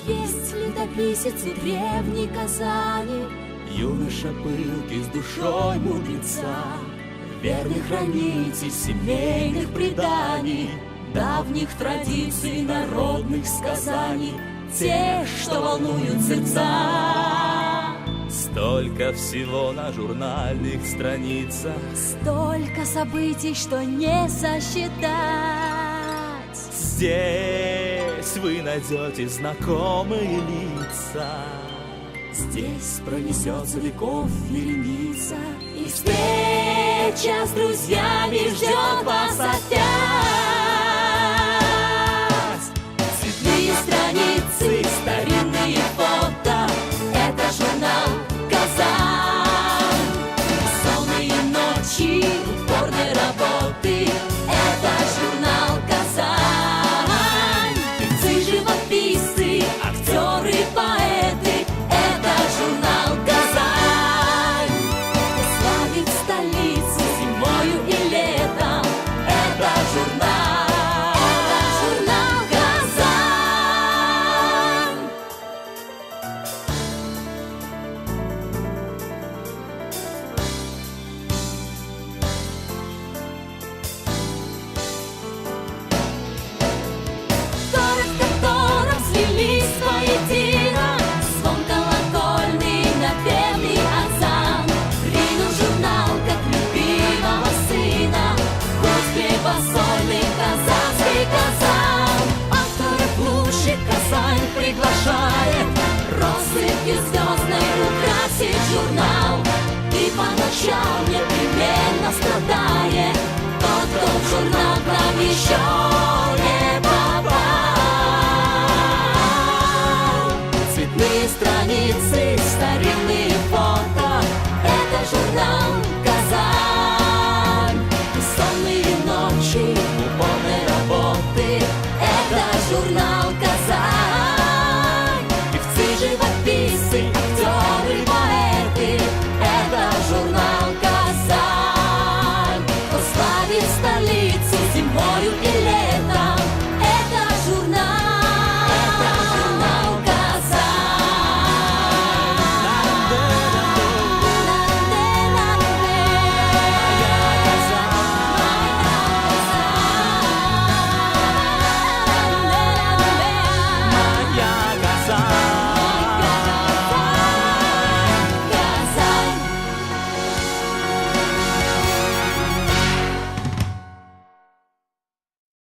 Есть летописец у древней Казани, юноша пылкий с душой мудреца, верный хранитель семейных преданий, давних традиций, народных сказаний, те, что волнуют сердца. Столько всего на журнальных страницах, Столько событий, что не сосчитать. здесь вы найдете знакомые лица. Здесь пронесется веков вереница, и встреча с друзьями ждет вас опять. Цветные страницы, старинные фото, это журнал «Казань». Бессонные ночи, упорной работы, это журнал «Казань». Певцы, живописцы, актеры, поэты, это журнал «Казань». Славит столицу зимою и летом, это журнал «Казань». Город, в котором слились воедино звон колокольный, напевный азан. Ринул журнал, как любимого сына, гость хлебосольный казанский Казан. Авторов лучше Казань приглашает россыпью звездной украсить журнал. И по ночам непременно страдает тот, кто в журнал к нам еще